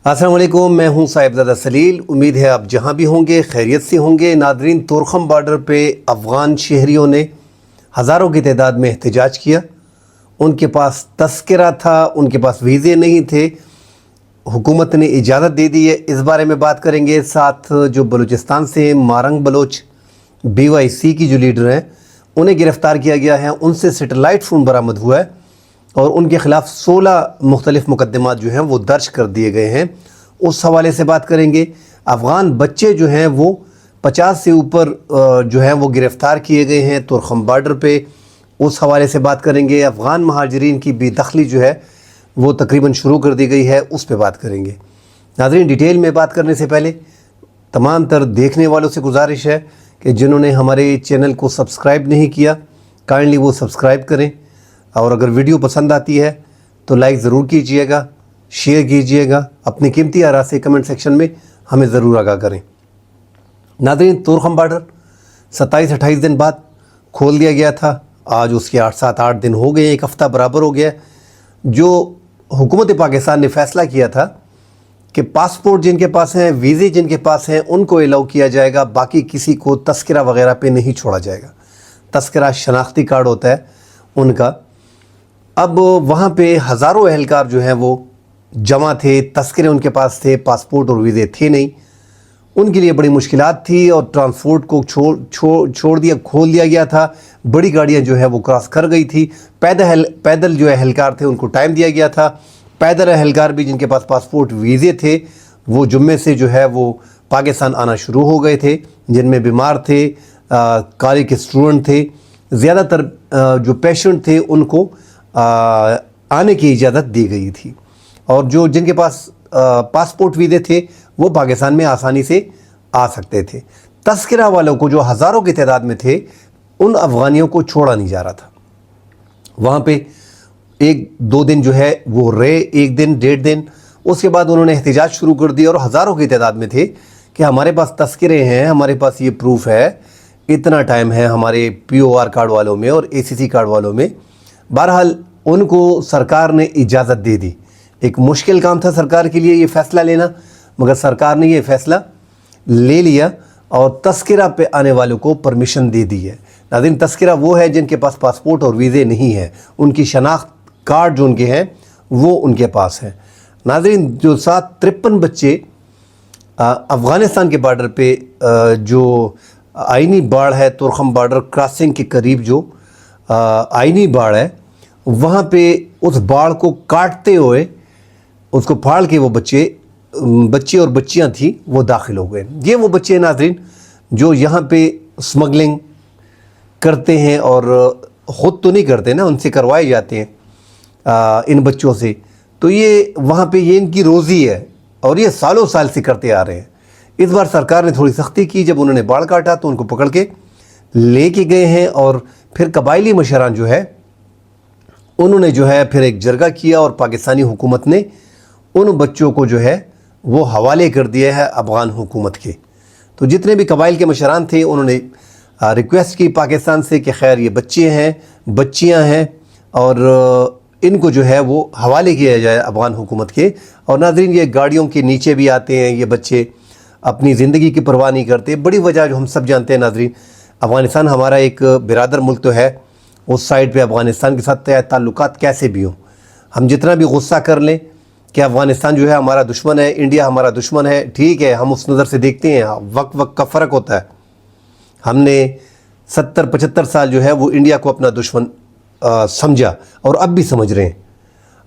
السلام علیکم، میں ہوں صاحبزادہ سلیل۔ امید ہے آپ جہاں بھی ہوں گے خیریت سے ہوں گے۔ ناظرین، تورخم بارڈر پہ افغان شہریوں نے ہزاروں کی تعداد میں احتجاج کیا۔ ان کے پاس تذکرہ تھا، ان کے پاس ویزے نہیں تھے، حکومت نے اجازت دے دی ہے۔ اس بارے میں بات کریں گے۔ ساتھ جو بلوچستان سے مارنگ بلوچ BYC کی جو لیڈر ہیں انہیں گرفتار کیا گیا ہے، ان سے سیٹلائٹ فون برآمد ہوا ہے اور ان کے خلاف 16 مختلف مقدمات جو ہیں وہ درج کر دیے گئے ہیں۔ اس حوالے سے بات کریں گے۔ افغان بچے جو ہیں وہ 50 سے اوپر جو ہیں وہ گرفتار کیے گئے ہیں تورخم بارڈر پہ، اس حوالے سے بات کریں گے۔ افغان مہاجرین کی بے دخلی جو ہے وہ تقریباً شروع کر دی گئی ہے، اس پہ بات کریں گے۔ ناظرین، ڈیٹیل میں بات کرنے سے پہلے تمام تر دیکھنے والوں سے گزارش ہے کہ جنہوں نے ہمارے چینل کو سبسکرائب نہیں کیا کائنڈلی وہ سبسکرائب کریں، اور اگر ویڈیو پسند آتی ہے تو لائک ضرور کیجئے گا، شیئر کیجئے گا، اپنی قیمتی آراء سے کمنٹ سیکشن میں ہمیں ضرور آگاہ کریں۔ ناظرین، تورخم بارڈر 27-28 دن بعد کھول دیا گیا تھا۔ آج اس کے 7-8 دن ہو گئے، ایک ہفتہ برابر ہو گیا۔ جو حکومت پاکستان نے فیصلہ کیا تھا کہ پاسپورٹ جن کے پاس ہیں، ویزے جن کے پاس ہیں، ان کو الاؤ کیا جائے گا، باقی کسی کو تذکرہ وغیرہ پہ نہیں چھوڑا جائے گا۔ تذکرہ شناختی کارڈ ہوتا ہے ان کا۔ اب وہاں پہ ہزاروں اہلکار جو ہیں وہ جمع تھے، تذکرے ان کے پاس تھے، پاسپورٹ اور ویزے تھے نہیں۔ ان کے لیے بڑی مشکلات تھی اور ٹرانسپورٹ کو کھول دیا گیا تھا۔ بڑی گاڑیاں جو ہے وہ کراس کر گئی تھی۔ پیدل جو اہلکار تھے ان کو ٹائم دیا گیا تھا۔ پیدل اہلکار بھی جن کے پاس پاسپورٹ ویزے تھے وہ جمعے سے جو ہے وہ پاکستان آنا شروع ہو گئے تھے، جن میں بیمار تھے، کالج کے اسٹوڈنٹ تھے، زیادہ تر جو پیشنٹ تھے ان کو آنے کی اجازت دی گئی تھی، اور جن کے پاس پاسپورٹ ویزے تھے وہ پاکستان میں آسانی سے آ سکتے تھے۔ تذکرہ والوں کو جو ہزاروں کی تعداد میں تھے ان افغانیوں کو چھوڑا نہیں جا رہا تھا۔ وہاں پہ 1-2 دن جو ہے وہ رہے، 1 دن 1.5 دن، اس کے بعد انہوں نے احتجاج شروع کر دیا اور ہزاروں کی تعداد میں تھے کہ ہمارے پاس تذکرے ہیں، ہمارے پاس یہ پروف ہے، اتنا ٹائم ہے ہمارے POR کارڈ والوں میں اور ACC کارڈ والوں میں۔ بہرحال ان کو سرکار نے اجازت دے دی۔ ایک مشکل کام تھا سرکار کے لیے یہ فیصلہ لینا، مگر سرکار نے یہ فیصلہ لے لیا اور تذکرہ پہ آنے والوں کو پرمیشن دے دی ہے۔ ناظرین، تذکرہ وہ ہے جن کے پاس پاسپورٹ اور ویزے نہیں ہے، ان کی شناخت کارڈ جو ان کے ہیں وہ ان کے پاس ہے۔ ناظرین، جو 53 بچے افغانستان کے بارڈر پہ جو آئینی باڑ ہے، تورخم بارڈر کراسنگ کے قریب جو آئینی باڑ ہے، وہاں پہ اس باڑ کو کاٹتے ہوئے اس کو پھاڑ کے وہ بچے اور بچیاں تھیں وہ داخل ہو گئے۔ یہ وہ بچے ہیں ناظرین جو یہاں پہ سمگلنگ کرتے ہیں، اور خود تو نہیں کرتے نا، ان سے کروائے جاتے ہیں ان بچوں سے۔ تو یہ وہاں پہ یہ ان کی روزی ہے اور یہ سالوں سال سے کرتے آ رہے ہیں۔ اس بار سرکار نے تھوڑی سختی کی، جب انہوں نے باڑ کاٹا تو ان کو پکڑ کے لے کے گئے ہیں، اور پھر قبائلی مشران جو ہے انہوں نے جو ہے پھر ایک جرگہ کیا اور پاکستانی حکومت نے ان بچوں کو جو ہے وہ حوالے کر دیا ہے افغان حکومت کے۔ تو جتنے بھی قبائل کے مشران تھے انہوں نے ریکویسٹ کی پاکستان سے کہ خیر یہ بچے ہیں، بچیاں ہیں، اور ان کو جو ہے وہ حوالے کیا جائے افغان حکومت کے۔ اور ناظرین، یہ گاڑیوں کے نیچے بھی آتے ہیں، یہ بچے اپنی زندگی کی پرواہ نہیں کرتے۔ بڑی وجہ جو ہم سب جانتے ہیں ناظرین، افغانستان ہمارا ایک برادر ملک تو ہے، اس سائڈ پہ افغانستان کے ساتھ تعلقات کیسے بھی ہوں، ہم جتنا بھی غصہ کر لیں کہ افغانستان جو ہے ہمارا دشمن ہے، انڈیا ہمارا دشمن ہے، ٹھیک ہے، ہم اس نظر سے دیکھتے ہیں، وقت کا فرق ہوتا ہے۔ ہم نے 70-75 سال جو ہے وہ انڈیا کو اپنا دشمن سمجھا، اور اب بھی سمجھ رہے ہیں۔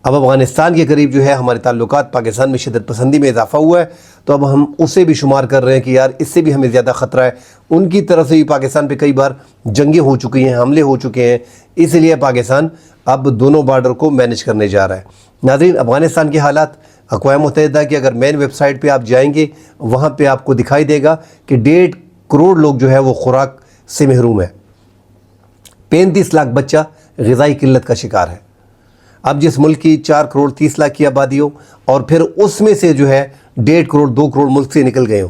اب افغانستان کے قریب جو ہے ہمارے تعلقات پاکستان میں شدت پسندی میں اضافہ ہوا ہے، تو اب ہم اسے بھی شمار کر رہے ہیں کہ یار اس سے بھی ہمیں زیادہ خطرہ ہے۔ ان کی طرف سے بھی پاکستان پہ کئی بار جنگیں ہو چکی ہیں، حملے ہو چکے ہیں، اس لیے پاکستان اب دونوں بارڈر کو مینج کرنے جا رہا ہے۔ ناظرین، افغانستان کے حالات اقوام متحدہ کی اگر مین ویب سائٹ پہ آپ جائیں گے، وہاں پہ آپ کو دکھائی دے گا کہ 1.5 کروڑ لوگ جو ہے وہ خوراک سے محروم ہے۔ 35 لاکھ بچہ غذائی قلت کا شکار ہے۔ اب جس ملک کی 4 کروڑ 30 لاکھ کی آبادی ہو، اور پھر اس میں سے جو ہے 1.5 کروڑ 2 کروڑ ملک سے نکل گئے ہوں،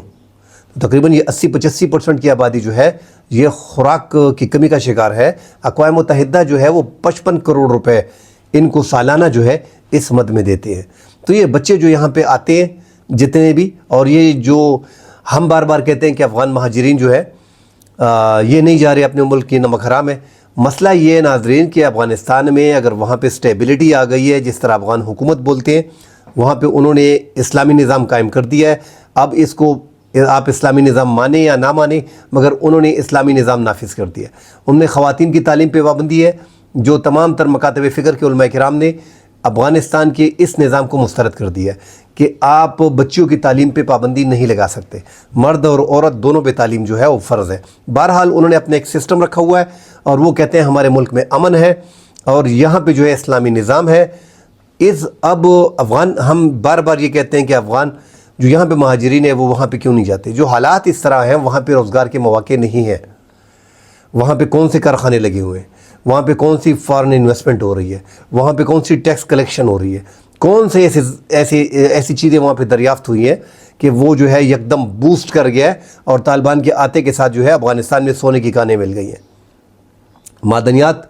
تو تقریباً یہ 80-85% کی آبادی جو ہے یہ خوراک کی کمی کا شکار ہے۔ اقوام متحدہ جو ہے وہ 55 کروڑ روپے ان کو سالانہ جو ہے اس مد میں دیتے ہیں۔ تو یہ بچے جو یہاں پہ آتے ہیں جتنے بھی. اور یہ جو ہم بار بار کہتے ہیں کہ افغان مہاجرین جو ہے یہ نہیں جا رہے اپنے ملک کی، نمک حرام ہے. مسئلہ یہ ہے ناظرین کہ افغانستان میں اگر وہاں پہ اسٹیبلٹی آ گئی ہے، جس طرح افغان حکومت بولتے ہیں، وہاں پہ انہوں نے اسلامی نظام قائم کر دیا ہے. اب اس کو آپ اسلامی نظام مانیں یا نہ مانیں، مگر انہوں نے اسلامی نظام نافذ کر دیا. انہوں نے خواتین کی تعلیم پہ پابندی ہے، جو تمام تر مکاتب فکر کے علماء کرام نے افغانستان کے اس نظام کو مسترد کر دیا ہے کہ آپ بچیوں کی تعلیم پہ پابندی نہیں لگا سکتے. مرد اور عورت دونوں پہ تعلیم جو ہے وہ فرض ہے. بہرحال انہوں نے اپنا ایک سسٹم رکھا ہوا ہے اور وہ کہتے ہیں ہمارے ملک میں امن ہے اور یہاں پہ جو ہے اسلامی نظام ہے. اب افغان، ہم بار بار یہ کہتے ہیں کہ افغان جو یہاں پہ مہاجرین ہیں وہ وہاں پہ کیوں نہیں جاتے؟ جو حالات اس طرح ہیں، وہاں پہ روزگار کے مواقع نہیں ہیں. وہاں پہ کون سے کارخانے لگے ہوئے ہیں، وہاں پہ کون سی فارن انویسٹمنٹ ہو رہی ہے، وہاں پہ کون سی ٹیکس کلیکشن ہو رہی ہے، کون سے ایسی چیزیں وہاں پہ دریافت ہوئی ہیں کہ وہ جو ہے یکدم بوسٹ کر گیا ہے اور طالبان کے آتے کے ساتھ جو ہے افغانستان میں سونے کی کانیں مل گئی ہیں. معدنیات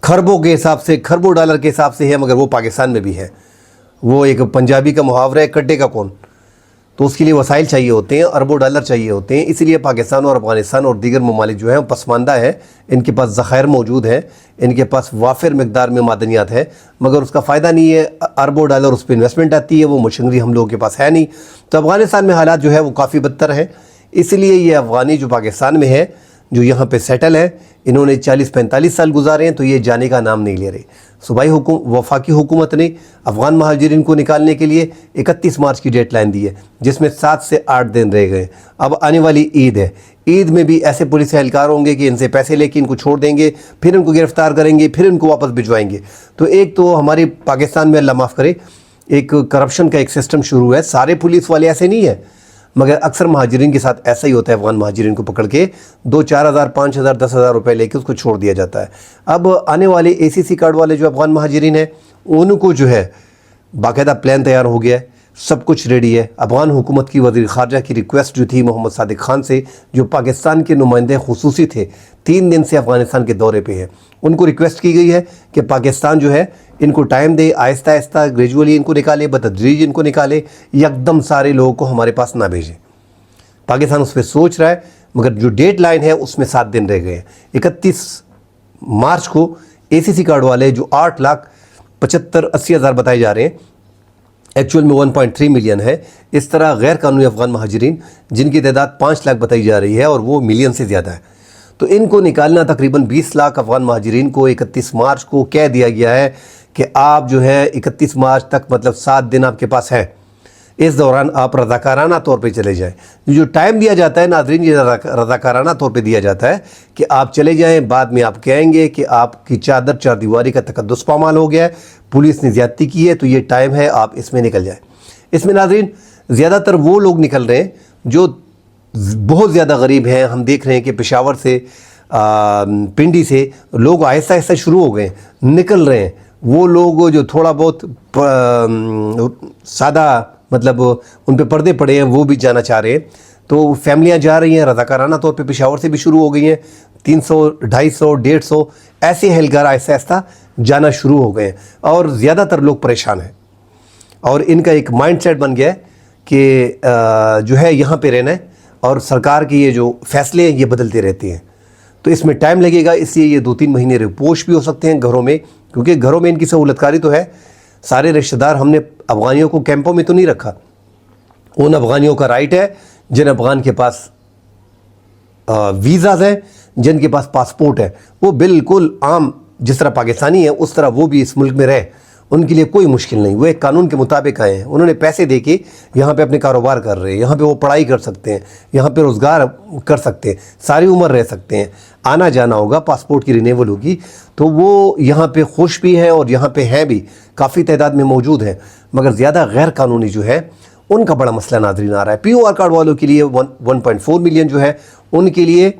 کھربوں کے حساب سے، کھربوں ڈالر کے حساب سے ہے، مگر وہ پاکستان میں بھی ہے. وہ ایک پنجابی کا محاورہ ہے، کٹے کا کون، تو اس کے لیے وسائل چاہیے ہوتے ہیں، اربوں ڈالر چاہیے ہوتے ہیں. اس لیے پاکستان اور افغانستان اور دیگر ممالک جو ہیں وہ پسماندہ ہیں. ان کے پاس ذخائر موجود ہیں، ان کے پاس وافر مقدار میں معدنیات ہے، مگر اس کا فائدہ نہیں ہے. اربوں ڈالر اس پہ انویسٹمنٹ آتی ہے، وہ مشنری ہم لوگوں کے پاس ہے نہیں. تو افغانستان میں حالات جو ہے وہ کافی بدتر ہیں. اس لیے یہ افغانی جو پاکستان میں ہے، جو یہاں پہ سیٹل ہے، انہوں نے 40-45 سال گزارے ہیں، تو یہ جانے کا نام نہیں لے رہے. صوبائی وفاقی حکومت نے افغان مہاجرین کو نکالنے کے لیے 31 مارچ کی ڈیٹ لائن دی ہے، جس میں 7 سے 8 دن رہ گئے. اب آنے والی عید ہے، عید میں بھی ایسے پولیس اہلکار ہوں گے کہ ان سے پیسے لے کے ان کو چھوڑ دیں گے، پھر ان کو گرفتار کریں گے، پھر ان کو واپس بھجوائیں گے. تو ایک تو ہمارے پاکستان میں اللہ معاف کرے ایک کرپشن کا ایک سسٹم شروع ہے. سارے پولیس والے ایسے نہیں ہیں، مگر اکثر مہاجرین کے ساتھ ایسا ہی ہوتا ہے. افغان مہاجرین کو پکڑ کے 2-4 ہزار 5 ہزار 10 ہزار روپے لے کے اس کو چھوڑ دیا جاتا ہے. اب آنے والے ACC کارڈ والے جو افغان مہاجرین ہیں، ان کو جو ہے باقاعدہ پلان تیار ہو گیا ہے، سب کچھ ریڈی ہے. افغان حکومت کی وزیر خارجہ کی ریکویسٹ جو تھی محمد صادق خان سے، جو پاکستان کے نمائندے خصوصی تھے، 3 دن سے افغانستان کے دورے پہ ہیں، ان کو ریکویسٹ کی گئی ہے کہ پاکستان جو ہے ان کو ٹائم دے، آہستہ آہستہ گریجولی ان کو نکالے، بتدریج ان کو نکالے، یکدم سارے لوگوں کو ہمارے پاس نہ بھیجیں. پاکستان اس پہ سوچ رہا ہے، مگر جو ڈیٹ لائن ہے اس میں 7 دن رہ گئے ہیں. 31 مارچ کو ACC کارڈ والے جو 8,75,80 ہزار بتائے جا رہے ہیں، ایکچول میں 1.3 ملین ہے. اس طرح غیر قانونی افغان مہاجرین جن کی تعداد 5 لاکھ بتائی جا رہی ہے اور وہ ملین سے زیادہ ہے، تو ان کو نکالنا تقریباً 20 لاکھ افغان مہاجرین کو 31 مارچ کو کہہ دیا گیا ہے کہ آپ جو ہے 31 مارچ تک، مطلب 7 دن آپ کے پاس ہیں، اس دوران آپ رضاکارانہ طور پہ چلے جائیں. جو ٹائم دیا جاتا ہے ناظرین، یہ رضاکارانہ طور پہ دیا جاتا ہے کہ آپ چلے جائیں. بعد میں آپ کہیں گے کہ آپ کی چادر چار دیواری کا تقدس پامال ہو گیا ہے، پولیس نے زیادتی کی ہے، تو یہ ٹائم ہے، آپ اس میں نکل جائیں. اس میں ناظرین زیادہ تر وہ لوگ نکل رہے ہیں جو بہت زیادہ غریب ہیں. ہم دیکھ رہے ہیں کہ پشاور سے، پنڈی سے لوگ آہستہ آہستہ شروع ہو گئے ہیں، نکل رہے ہیں. وہ لوگ جو تھوڑا بہت سادہ، مطلب ان پہ پردے پڑے ہیں، وہ بھی جانا چاہ رہے ہیں. تو فیملیاں جا رہی ہیں رضاکارانہ طور پہ، پشاور سے بھی شروع ہو گئی ہیں. 300، 250، 150 ایسے اہلکار آہستہ آہستہ جانا شروع ہو گئے ہیں، اور زیادہ تر لوگ پریشان ہیں. اور ان کا ایک مائنڈ سیٹ بن گیا ہے کہ جو ہے یہاں پہ رہنا ہے، اور سرکار کی یہ جو فیصلے ہیں یہ بدلتے رہتے ہیں. تو اس میں ٹائم لگے گا، اس لیے یہ 2-3 مہینے رپوش بھی ہو سکتے ہیں گھروں میں، کیونکہ گھروں میں ان کی سہولت کاری تو ہے. سارے رشتہ دار، ہم نے افغانیوں کو کیمپوں میں تو نہیں رکھا. ان افغانیوں کا رائٹ ہے جن افغان کے پاس ویزاز ہیں، جن کے پاس پاسپورٹ ہے، وہ بالکل عام جس طرح پاکستانی ہیں اس طرح وہ بھی اس ملک میں رہے. ان کے لیے کوئی مشکل نہیں، وہ ایک قانون کے مطابق آئے ہیں. انہوں نے پیسے دے کے یہاں پہ اپنے کاروبار کر رہے ہیں، یہاں پہ وہ پڑھائی کر سکتے ہیں، یہاں پہ روزگار کر سکتے ہیں، ساری عمر رہ سکتے ہیں. آنا جانا ہوگا، پاسپورٹ کی رینیول ہوگی، تو وہ یہاں پہ خوش بھی ہیں اور یہاں پہ ہیں بھی، کافی تعداد میں موجود ہیں. مگر زیادہ غیر قانونی جو ہے ان کا بڑا مسئلہ ناظرین آ رہا ہے. POR کارڈ والوں کے لیے 1.4 ملین جو ہے، ان کے لیے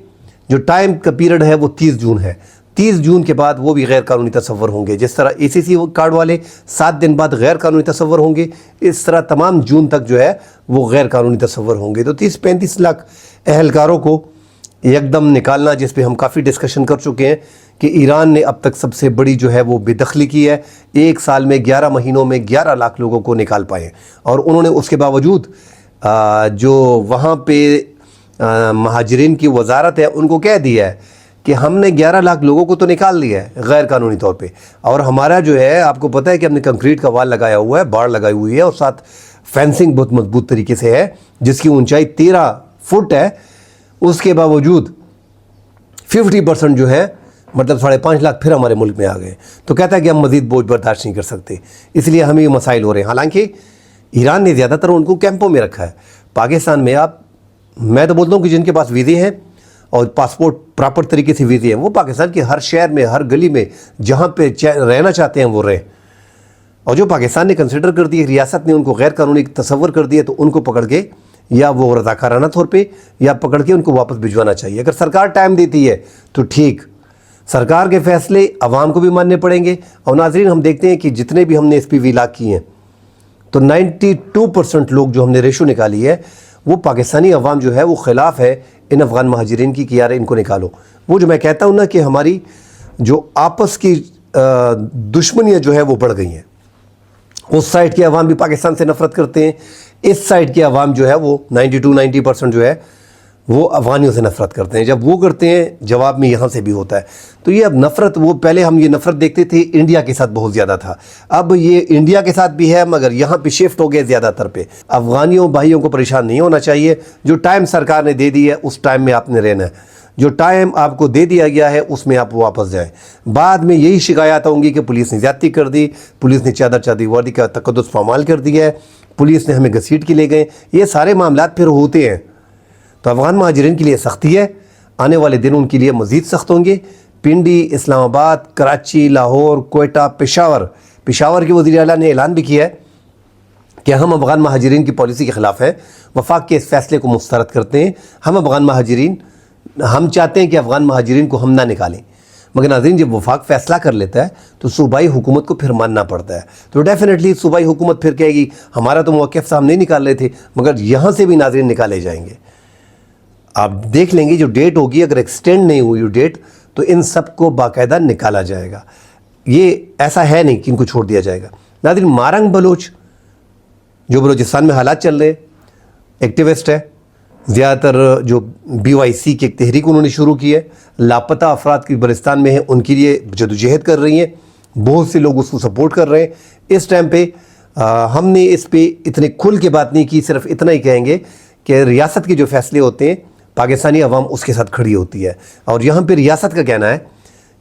جو ٹائم کا پیریڈ ہے وہ 30 جون ہے. 30 جون کے بعد وہ بھی غیر قانونی تصور ہوں گے. جس طرح ACC کارڈ والے 7 دن بعد غیر قانونی تصور ہوں گے، اس طرح تمام جون تک جو ہے وہ غیر قانونی تصور ہوں گے. تو 30-35 لاکھ اہلکاروں کو یکدم نکالنا، جس پہ ہم کافی ڈسکشن کر چکے ہیں کہ ایران نے اب تک سب سے بڑی جو ہے وہ بے دخلی کی ہے. 1 سال میں 11 مہینوں میں 11 لاکھ لوگوں کو نکال پائے, اور انہوں نے اس کے باوجود جو وہاں پہ مہاجرین کی وزارت ہے ان کو کہہ دیا ہے کہ ہم نے 11 لاکھ لوگوں کو تو نکال لیا ہے غیر قانونی طور پہ, اور ہمارا جو ہے آپ کو پتہ ہے کہ ہم نے کنکریٹ کا وال لگایا ہوا ہے, باڑ لگائی ہوئی ہے, اور ساتھ فینسنگ بہت مضبوط طریقے سے ہے جس کی اونچائی 13 فٹ ہے. اس کے باوجود 50% جو ہے مطلب 5.5 لاکھ پھر ہمارے ملک میں آ گئے. تو کہتا ہے کہ ہم مزید بوجھ برداشت نہیں کر سکتے, اس لیے ہمیں یہ مسائل ہو رہے ہیں. حالانکہ ایران نے زیادہ تر ان کو کیمپوں میں رکھا ہے. پاکستان میں میں تو بولتا ہوں کہ جن کے پاس ویزے ہیں اور پاسپورٹ پراپر طریقے سے ویزے ہیں, وہ پاکستان کے ہر شہر میں, ہر گلی میں جہاں پہ رہنا چاہتے ہیں وہ رہیں. اور جو پاکستان نے کنسیڈر کر دی, ریاست نے ان کو غیر قانونی تصور کر دیا, تو ان کو پکڑ کے یا وہ رضاکارانہ طور پہ یا پکڑ کے ان کو واپس بھجوانا چاہیے. اگر سرکار ٹائم دیتی ہے تو ٹھیک, سرکار کے فیصلے عوام کو بھی ماننے پڑیں گے. اور ناظرین, ہم دیکھتے ہیں کہ جتنے بھی ہم نے SPV لاک کیے ہیں تو 92% لوگ جو ہم نے ریشو نکالی ہے وہ پاکستانی عوام جو ہے وہ خلاف ہے ان افغان مہاجرین کی کہ یار ان کو نکالو. وہ جو میں کہتا ہوں نا کہ ہماری جو آپس کی دشمنیاں جو ہے وہ بڑھ گئی ہیں. اس سائڈ کے عوام بھی پاکستان سے نفرت کرتے ہیں, اس سائڈ کے عوام جو ہے وہ 90% جو ہے وہ افغانیوں سے نفرت کرتے ہیں. جب وہ کرتے ہیں جواب میں یہاں سے بھی ہوتا ہے. تو یہ اب نفرت, وہ پہلے ہم یہ نفرت دیکھتے تھے انڈیا کے ساتھ بہت زیادہ تھا, اب یہ انڈیا کے ساتھ بھی ہے مگر یہاں پہ شفٹ ہو گئے زیادہ تر پہ. افغانیوں بھائیوں کو پریشان نہیں ہونا چاہیے. جو ٹائم سرکار نے دے دی ہے اس ٹائم میں آپ نے رہنا ہے. جو ٹائم آپ کو دے دیا گیا ہے اس میں آپ واپس جائیں. بعد میں یہی شکایات ہوں گی کہ پولیس نے زیادتی کر دی, پولیس نے چادر چادی وردی کا تقدس پامال کر دیا ہے, پولیس نے ہمیں گھسیٹ کے لے گئے. یہ سارے معاملات پھر ہوتے ہیں. تو افغان مہاجرین کے لیے سختی ہے, آنے والے دن ان کے لیے مزید سخت ہوں گے. پنڈی, اسلام آباد, کراچی, لاہور, کوئٹہ, پشاور کے وزیر اعلیٰ نے اعلان بھی کیا ہے کہ ہم افغان مہاجرین کی پالیسی کے خلاف ہیں, وفاق کے اس فیصلے کو مسترد کرتے ہیں. ہم چاہتے ہیں کہ افغان مہاجرین کو ہم نہ نکالیں. مگر ناظرین, جب وفاق فیصلہ کر لیتا ہے تو صوبائی حکومت کو پھر ماننا پڑتا ہے. تو ڈیفینیٹلی صوبائی حکومت پھر کہے گی ہمارا تو موقف سے ہم نہیں نکال رہے تھے, مگر یہاں سے بھی ناظرین نکالے جائیں گے. آپ دیکھ لیں گے جو ڈیٹ ہوگی, اگر ایکسٹینڈ نہیں ہوئی ڈیٹ تو ان سب کو باقاعدہ نکالا جائے گا. یہ ایسا ہے نہیں کہ ان کو چھوڑ دیا جائے گا. ناظرین, مارنگ بلوچ جو بلوچستان میں حالات چل رہے, ایکٹیوسٹ ہے, زیادہ تر جو BYC کی ایک تحریک انہوں نے شروع کی ہے, لاپتہ افراد کی بلوچستان میں ہیں, ان کے لیے جدوجہد کر رہی ہیں. بہت سے لوگ اس کو سپورٹ کر رہے ہیں. اس ٹائم پہ ہم نے اس پہ اتنے کھل کے بات نہیں کی, صرف اتنا ہی کہیں گے کہ ریاست کے جو فیصلے ہوتے ہیں پاکستانی عوام اس کے ساتھ کھڑی ہوتی ہے. اور یہاں پہ ریاست کا کہنا ہے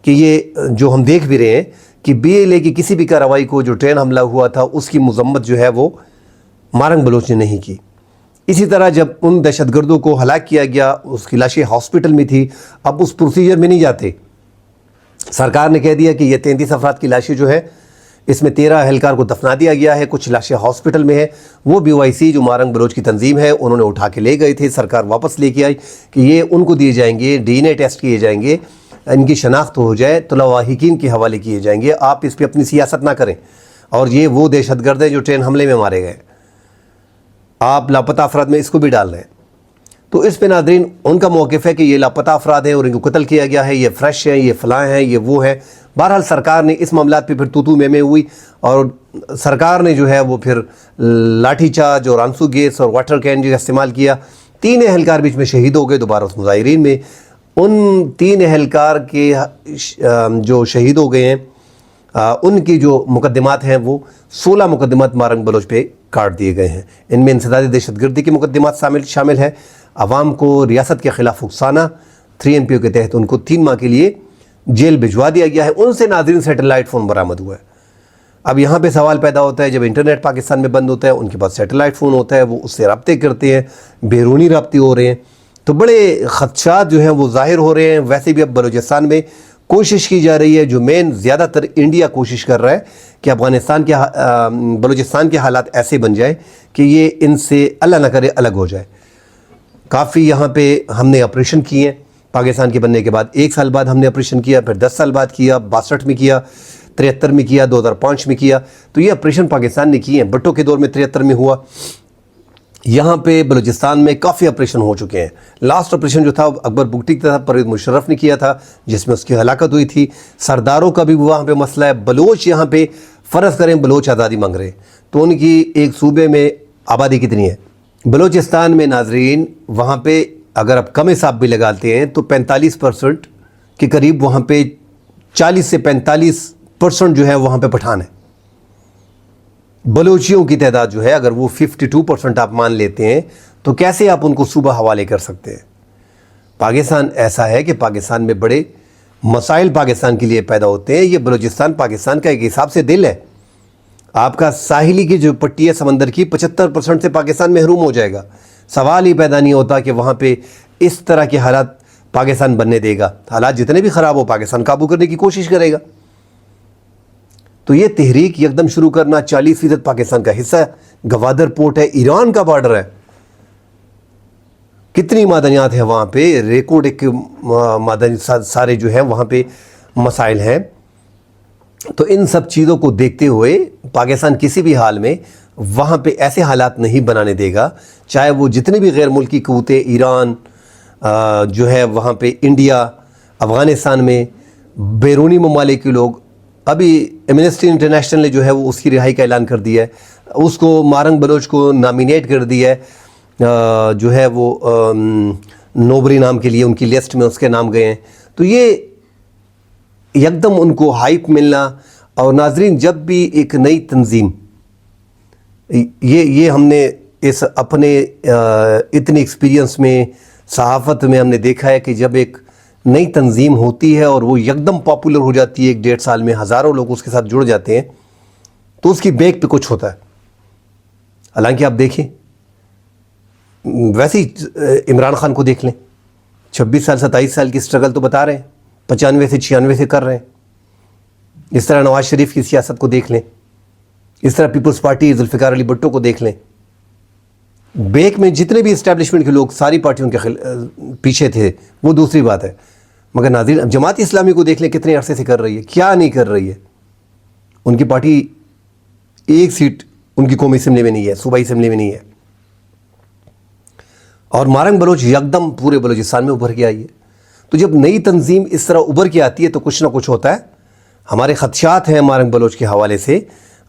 کہ یہ جو ہم دیکھ بھی رہے ہیں کہ BLA کی کسی بھی کارروائی کو, جو ٹرین حملہ ہوا تھا اس کی مذمت جو ہے وہ مارنگ بلوچ نے نہیں کی. اسی طرح جب ان دہشت گردوں کو ہلاک کیا گیا, اس کی لاشیں ہاسپٹل میں تھی, اب اس پروسیجر میں نہیں جاتے. سرکار نے کہہ دیا کہ یہ 33 افراد کی لاشیں جو ہے اس میں 13 اہلکار کو دفنا دیا گیا ہے, کچھ لاشیں ہاسپٹل میں ہیں. وہ BYC جو مارنگ بلوچ کی تنظیم ہے انہوں نے اٹھا کے لے گئے تھے, سرکار واپس لے کے آئی کہ یہ ان کو دیے جائیں گے, DNA ٹیسٹ کیے جائیں گے, ان کی شناخت ہو جائے, تو لواحقین کے حوالے کیے جائیں گے. آپ اس پہ اپنی سیاست نہ کریں. اور یہ وہ دہشت گرد ہیں جو ٹرین حملے میں مارے گئے, آپ لاپتہ افراد میں اس کو بھی ڈال رہے ہیں. تو اس پہ ناظرین ان کا موقف ہے کہ یہ لاپتہ افراد ہیں اور ان کو قتل کیا گیا ہے, یہ فریش ہیں, یہ فلاں ہیں, یہ وہ ہیں. بہرحال سرکار نے اس معاملات پہ پھر تو میں ہوئی, اور سرکار نے جو ہے وہ پھر لاٹھی چارج اور آنسو گیس اور واٹر کین جو استعمال کیا. 3 اہلکار بیچ میں شہید ہو گئے دوبارہ اس مظاہرین میں. ان 3 اہلکار کے جو شہید ہو گئے ہیں ان کی جو مقدمات ہیں وہ 16 مقدمات مارنگ بلوچ پہ کاٹ دیے گئے ہیں. ان میں انسدادی دہشت گردی کے مقدمات شامل ہیں. عوام کو ریاست کے خلاف اکسانا, 3 MPO کے تحت ان کو 3 ماہ کے لیے جیل بھجوا دیا گیا ہے. ان سے ناظرین سیٹلائٹ فون برآمد ہوا ہے. اب یہاں پہ سوال پیدا ہوتا ہے, جب انٹرنیٹ پاکستان میں بند ہوتا ہے, ان کے پاس سیٹلائٹ فون ہوتا ہے, وہ اس سے رابطے کرتے ہیں, بیرونی رابطے ہو رہے ہیں, تو بڑے خدشات جو ہیں وہ ظاہر ہو رہے ہیں. ویسے بھی اب بلوچستان میں کوشش کی جا رہی ہے, جو مین زیادہ تر انڈیا کوشش کر رہا ہے کہ افغانستان کے بلوچستان کے حالات ایسے بن جائے کہ یہ ان سے اللہ نہ کرے الگ ہو جائے. کافی یہاں پہ ہم نے آپریشن کیے ہیں پاکستان کے بننے کے بعد. 1 سال بعد ہم نے آپریشن کیا, پھر 10 سال بعد کیا, 62 میں کیا, 73 میں کیا, 2005 میں کیا. تو یہ آپریشن پاکستان نے کیے ہیں. بھٹو کے دور میں 73 میں ہوا, یہاں پہ بلوچستان میں کافی آپریشن ہو چکے ہیں. لاسٹ آپریشن جو تھا اکبر بگٹی کا تھا, پرویز مشرف نے کیا تھا, جس میں اس کی ہلاکت ہوئی تھی. سرداروں کا بھی وہاں پہ مسئلہ ہے. بلوچ یہاں پہ فرض کریں بلوچ آزادی مانگ رہے ہیں تو ان کی ایک صوبے میں آبادی کتنی ہے؟ بلوچستان میں ناظرین وہاں پہ اگر آپ کم حساب بھی لگاتے ہیں تو 45% کے قریب وہاں پہ 40 سے 45% جو ہے وہاں پہ پٹھان ہے. بلوچیوں کی تعداد جو ہے اگر وہ 52% آپ مان لیتے ہیں تو کیسے آپ ان کو صوبہ حوالے کر سکتے ہیں؟ پاکستان ایسا ہے کہ پاکستان میں بڑے مسائل پاکستان کے لیے پیدا ہوتے ہیں. یہ بلوچستان پاکستان کا ایک حساب سے دل ہے. آپ کا ساحلی کی جو پٹی ہے سمندر کی 75% سے پاکستان محروم ہو جائے گا. سوال ہی پیدا نہیں ہوتا کہ وہاں پہ اس طرح کے حالات پاکستان بننے دے گا. حالات جتنے بھی خراب ہو پاکستان قابو کرنے کی کوشش کرے گا. تو یہ تحریک یکدم شروع کرنا 40% پاکستان کا حصہ ہے. گوادر پورٹ ہے, ایران کا بارڈر ہے, کتنی معدنیات ہیں وہاں پہ, ریکارڈ ایک معدنی سارے جو ہیں وہاں پہ مسائل ہیں. تو ان سب چیزوں کو دیکھتے ہوئے پاکستان کسی بھی حال میں وہاں پہ ایسے حالات نہیں بنانے دے گا, چاہے وہ جتنے بھی غیر ملکی قوتیں, ایران جو ہے وہاں پہ, انڈیا, افغانستان میں بیرونی ممالک کے لوگ. ابھی ایمنسٹی انٹرنیشنل نے جو ہے وہ اس کی رہائی کا اعلان کر دیا ہے, اس کو مارنگ بلوچ کو نامینیٹ کر دیا ہے, جو ہے وہ نوبری نام کے لیے ان کی لسٹ میں اس کے نام گئے ہیں. تو یہ یکدم ان کو ہائپ ملنا. اور ناظرین جب بھی ایک نئی تنظیم, یہ ہم نے اس اپنے اتنے ایکسپیرینس میں صحافت میں ہم نے دیکھا ہے کہ جب ایک نئی تنظیم ہوتی ہے اور وہ یکدم پاپولر ہو جاتی ہے, 1-1.5 سال میں ہزاروں لوگ اس کے ساتھ جڑ جاتے ہیں, تو اس کی بیک پہ کچھ ہوتا ہے. حالانکہ آپ دیکھیں ویسے ہی عمران خان کو دیکھ لیں, 26 سال 27 سال کی سٹرگل تو بتا رہے ہیں, 95 سے 96 سے کر رہے ہیں. اس طرح نواز شریف کی سیاست کو دیکھ لیں, اس طرح پیپلز پارٹی ذوالفقار علی بھٹو کو دیکھ لیں. بیک میں جتنے بھی اسٹیبلشمنٹ کے لوگ ساری پارٹیوں کے پیچھے تھے وہ دوسری بات ہے. مگر ناظرین جماعت اسلامی کو دیکھ لیں کتنے عرصے سے کر رہی ہے, کیا نہیں کر رہی ہے. ان کی پارٹی ایک سیٹ ان کی قومی اسمبلی میں نہیں ہے, صوبائی اسمبلی میں نہیں ہے. اور مارنگ بلوچ یکدم پورے بلوچستان میں ابھر کے آئی ہے. تو جب نئی تنظیم اس طرح ابھر کے آتی ہے تو کچھ نہ کچھ ہوتا ہے. ہمارے خدشات ہیں مارنگ بلوچ کے حوالے سے.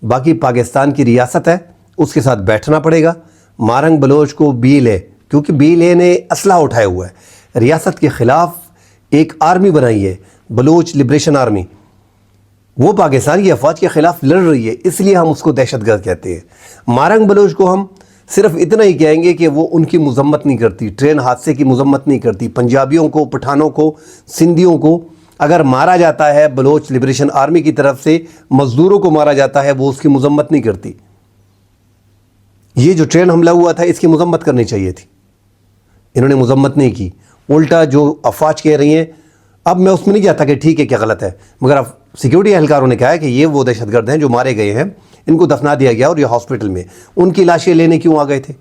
باقی پاکستان کی ریاست ہے, اس کے ساتھ بیٹھنا پڑے گا. مارنگ بلوچ کو BLA, کیونکہ BLA نے اسلحہ اٹھایا ہوا ہے, ریاست کے خلاف ایک آرمی بنائی ہے, بلوچ لبریشن آرمی. وہ پاکستان کی افواج کے خلاف لڑ رہی ہے, اس لیے ہم اس کو دہشت گرد کہتے ہیں. مارنگ بلوچ کو ہم صرف اتنا ہی کہیں گے کہ وہ ان کی مذمت نہیں کرتی, ٹرین حادثے کی مذمت نہیں کرتی. پنجابیوں کو, پٹھانوں کو, سندھیوں کو اگر مارا جاتا ہے بلوچ لبریشن آرمی کی طرف سے, مزدوروں کو مارا جاتا ہے, وہ اس کی مذمت نہیں کرتی. یہ جو ٹرین حملہ ہوا تھا اس کی مذمت کرنی چاہیے تھی, انہوں نے مذمت نہیں کی. الٹا جو افواج کہہ رہی ہیں, اب میں اس میں نہیں جاتا کہ ٹھیک ہے کیا غلط ہے, مگر اب سیکیورٹی اہلکاروں نے کہا ہے کہ یہ وہ دہشت گرد ہیں جو مارے گئے ہیں, ان کو دفنا دیا گیا اور یہ ہاسپٹل میں ان کی لاشیں لینے کیوں آ گئے تھے.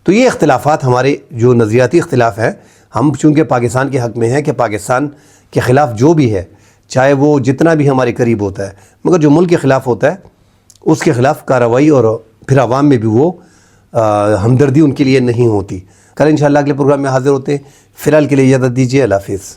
تو یہ اختلافات ہمارے جو نظریاتی اختلاف ہیں, ہم چونکہ پاکستان کے حق میں ہیں کہ پاکستان کے خلاف جو بھی ہے, چاہے وہ جتنا بھی ہمارے قریب ہوتا ہے, مگر جو ملک کے خلاف ہوتا ہے اس کے خلاف کارروائی اور پھر عوام میں بھی وہ ہمدردی ان کے لیے نہیں ہوتی. کل انشاءاللہ اگلے پروگرام میں حاضر ہوتے ہیں. فی الحال کے لیے اجازت دیجیے. اللہ حافظ.